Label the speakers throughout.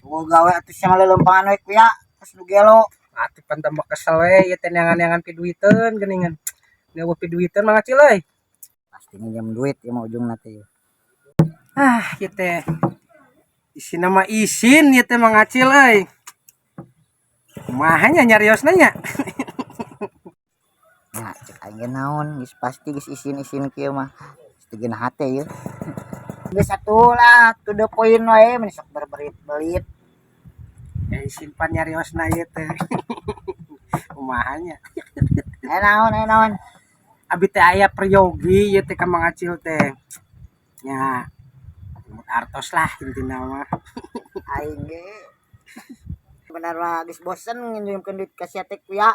Speaker 1: gawe atuh sia ngalelempangan we kuya pas nu gelo.
Speaker 2: Atuh pan tambah kesel we ieu teh neangan-neangan piduiteun geuningan. Neueuh piduiteun mah ngacil euy.
Speaker 1: Pasti nginjem duit ya mah ujungna teh.
Speaker 2: Ieu teh isina mah isin ieu teh mah ngacil euy. Kumaha nya nyariosna nya?
Speaker 1: Nah, cek aing ge naon geus pasti geus isin-isin kieu mah. Teu geunah hate ieu. Geus atuh lah, to the point wae mun sok berbelit-belit.
Speaker 2: Ya isin pan nyariosna ieu teh. Kumaha nya?
Speaker 1: Naon.
Speaker 2: Abi teh aya peryogi ieu teh ka Mang Acil teh. Nya mut artos lah intina mah.
Speaker 1: Aing ge bener mah geus bosen nginjemkeun duit ka sia teh kuya.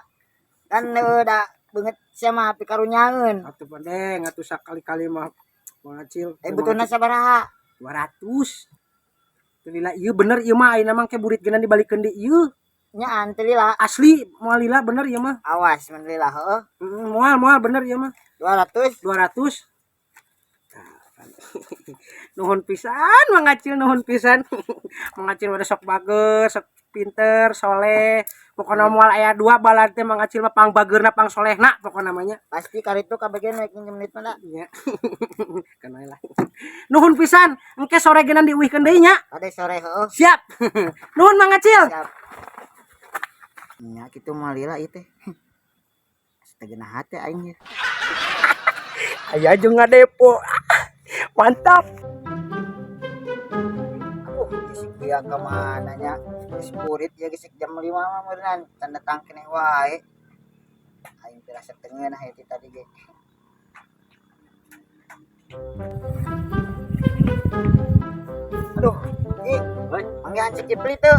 Speaker 1: Kan da beungeut sia mah pikarunyaeun.
Speaker 2: Atuh Pandeng, atuh sakali-kali mah Mang Acil.
Speaker 1: Betulna sabaraha?
Speaker 2: 200. Teu lila ieu bener ieu mah ayeuna mah ke burit geuna dibalikeun di ieu.
Speaker 1: Nyaan teh lila.
Speaker 2: Asli moal lila bener ieu mah.
Speaker 1: Awas mun lila heueuh.
Speaker 2: Moal bener ieu mah.
Speaker 1: 200.
Speaker 2: 200. Nuhun pisan Mang Acil, nuhun pisan. Mang Acil udah sok bager, sok pinter, soleh. Pokona moal aya 2 balad teh Mang Acil mah pang bageurna pang solehna pokona namanya.
Speaker 1: Pasti karitu kabagian naik nginjem duit mah da.
Speaker 2: Nya. Kana lah. Nuhun pisan, engke sore geunan diuwihkeun deui nya.
Speaker 1: Ade sore heueuh.
Speaker 2: Siap. Nuhun Mang Acil.
Speaker 1: Siap. Nya kitu mah lila ieu teh. Teu geunah hate aing ge.
Speaker 2: Aya jeung ngadepo. Mantap.
Speaker 1: Aduh, geus kuya ka mana nya? Geus burit ya geus jam 5 mah meureun tanda tang keneh wae. Aing teh rasa teu ngeunah ieu tadi ge. Aduh,
Speaker 3: Hei,
Speaker 1: mangga cek Kipli teu.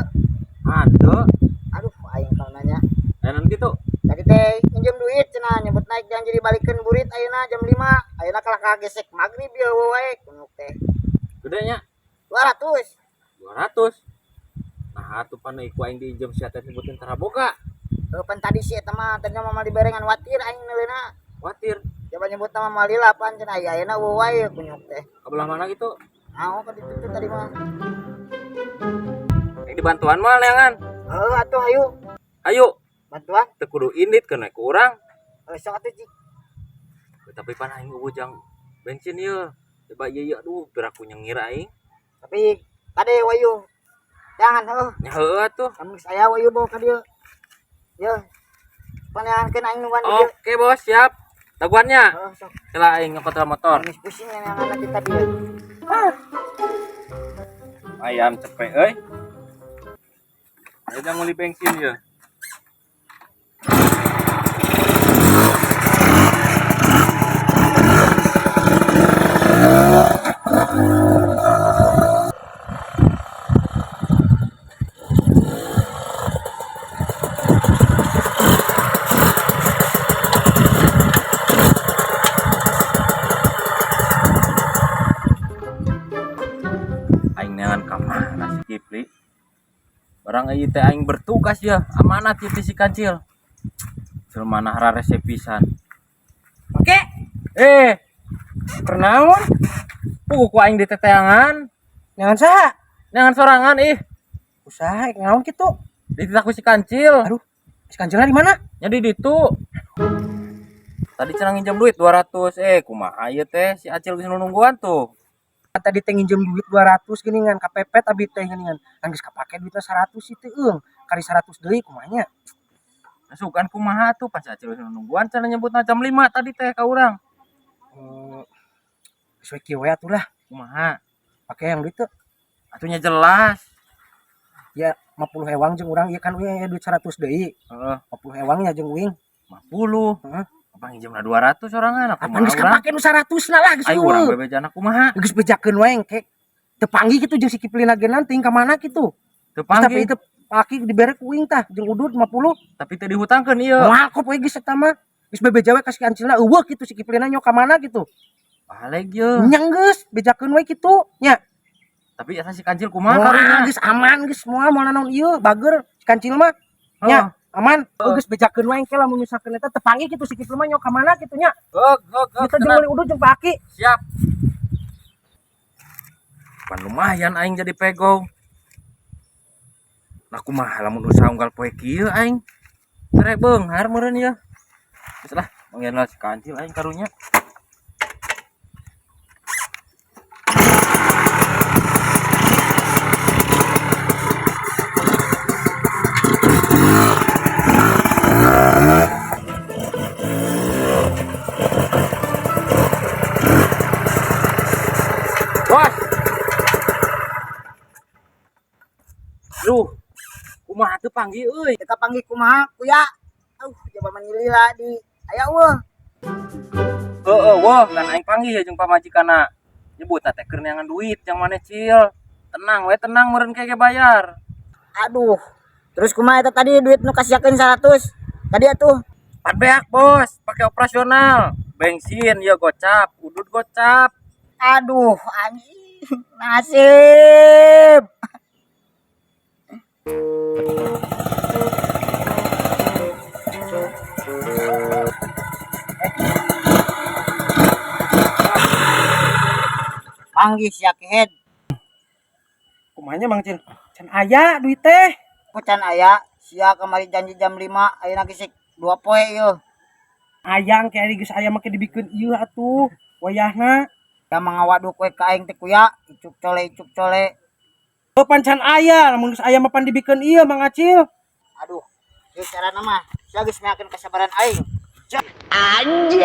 Speaker 3: atuh,
Speaker 1: Aduh, aing kalau nanya.
Speaker 3: enan gitu.
Speaker 1: Tadi teh pinjem duit cenah nyebut naik janji dibalikeun burit ayeuna jam 5. Ayeuna kalah kagesek magrib ya wae kunuk teh.
Speaker 3: Gedenya
Speaker 1: 200.
Speaker 3: 200. Nah, atuh pan iku aing diinjem sia teh sebutin taraboga.
Speaker 1: Pan tadi sih eta mah tanya mah diberengan watir aing neuleuna.
Speaker 3: Khawatir.
Speaker 1: Coba nyebut nama malila pan cenah ayeuna wae kunuk teh.
Speaker 3: Kabelah mana gitu?
Speaker 1: Naon ka ditu tadi mah.
Speaker 3: Aing dibantuan mah neangan.
Speaker 1: Heuh atuh hayu
Speaker 3: Ayo,
Speaker 1: bantuan.
Speaker 3: teu kudu indit keun ku urang.
Speaker 1: Sok atuh Cik.
Speaker 3: Tapi pan aing ujang bensin ieu. Coba ieu aduh beraku nyengir aing.
Speaker 1: Tapi kade wayu. Jangan heuh.
Speaker 3: Nya heueuh atuh.
Speaker 1: Kami saya wayu bawa ka dieu. Ye. Paneankeun aing nuan dieu.
Speaker 3: Oke, Bos, siap. Taguannya.
Speaker 1: Heuh sok.
Speaker 3: Celah aing ngekontrol motor.
Speaker 1: Geus pusing yang anak kita dieu.
Speaker 3: Ayam cepet euy. Ayo nguli bensin ya. Aing neangan ka mana si Kipli. Barang ieu teh aing bertugas ya, amanat ieu si Kancil. Celmanah rarese pisan.
Speaker 2: Oke.
Speaker 3: Pernaon? Ku aing di teteangan,
Speaker 2: Jangan saha.
Speaker 3: neangan sorangan ih.
Speaker 2: Usaha ngaon kitu.
Speaker 3: Dititah ku si Kancil.
Speaker 2: Aduh, si Kanjelna di mana?
Speaker 3: Nya di ditu. Tadi cenah nginjem duit 200. Kumaha ieu teh si Acil geus nungguan tuh.
Speaker 2: Tadi teh nginjem duit 200 geuningan kapepet abi teh geuningan. Kan geus kapake duitna 100 ieu teh eung. Kari 100 deui kumaha nya?
Speaker 3: Sugan kumaha tuh pas Acil geus nungguan cenah nyebutna jam 5 tadi teh ka urang.
Speaker 2: Geus we kieu we atuh lah.
Speaker 3: Kumaha?
Speaker 2: Pake yang duit teu.
Speaker 3: Atunya jelas.
Speaker 2: Ya 50 ewang jeung urang ieu kan we duit 100 deui.
Speaker 3: Heeh,
Speaker 2: 50 ewangnya jeung uing.
Speaker 3: 50.
Speaker 2: Heeh.
Speaker 3: Apa nginjemna 200 sorangan aku
Speaker 2: Apaan geus kapake nu 100 na lah geus
Speaker 3: ayo urang bebejana kumaha?
Speaker 2: geus bejakeun wae engke. Teu panggih kitu jeung si Kiplina ge nanti ka mana kitu.
Speaker 3: Teu
Speaker 2: Tapi
Speaker 3: panggil
Speaker 2: teu paki dibere ku uing tah jeung udud 50.
Speaker 3: tapi teu dihutangkeun ieu.
Speaker 2: Moal kok we geus eta mah. Geus bebeja we ka si Kancilna eueuh kitu si Kiplina nyok ka mana kitu.
Speaker 3: Baleg ieu.
Speaker 2: Nyang geus bejakeun we kitu nya.
Speaker 3: Tapi asa si Kancil kumaha
Speaker 2: Moal
Speaker 3: karunya?
Speaker 2: geus aman geus moal naon ieu bager si Kancil mah. Nya aman. Geus bejakeun wae engke lamun misalkeun eta teu panggih kitu si Kiplina nyok ka mana kitu nya.
Speaker 3: Gog
Speaker 2: Kita jeung udud jeung paki.
Speaker 3: siap. Pan lumayan aing jadi pego. Nah kumaha lamun usaha unggal poe kieu aing. Tere beunghar meureun ya. Geus lah manggeunlah si kancil aing karunya. Bos. Duh. Kumaha teu panggih euy.
Speaker 1: Kita panggil kumaha kuya. Coba menyilila di aya weuh.
Speaker 3: Heeh, wah, kan aing panggih ya jeung pamajikanna. Nyebutna teh keur neangan duit yang maneh cil. Tenang we, tenang meureun kege bayar.
Speaker 1: Aduh. Terus kumaha eta tadi duit nu kasihakeun 100. Tadi atuh.
Speaker 3: Pan beak bos, pakai operasional. Bensin ya gocap, udud gocap.
Speaker 1: Aduh, anjing. Nasib. Panggih si Akehed.
Speaker 2: Kumanya Mang Cil? Can aya duit teh.
Speaker 1: Pucan aya. Sia kemarin janji jam 5. Ayeuna geus 2 poe ieu.
Speaker 2: Ayang kayak ari geus aya make dibikeun ieu atuh. Wayahna.
Speaker 1: Da mangawaduh kue ka aing teh kuya. Icuk cole.
Speaker 2: Oh pancan aya, lamun geus aya mah pan dibikeun ieu Mang Acil.
Speaker 1: Aduh. Ieu carana mah. Sia geus meakeun kasabaran aing.
Speaker 4: Anjay.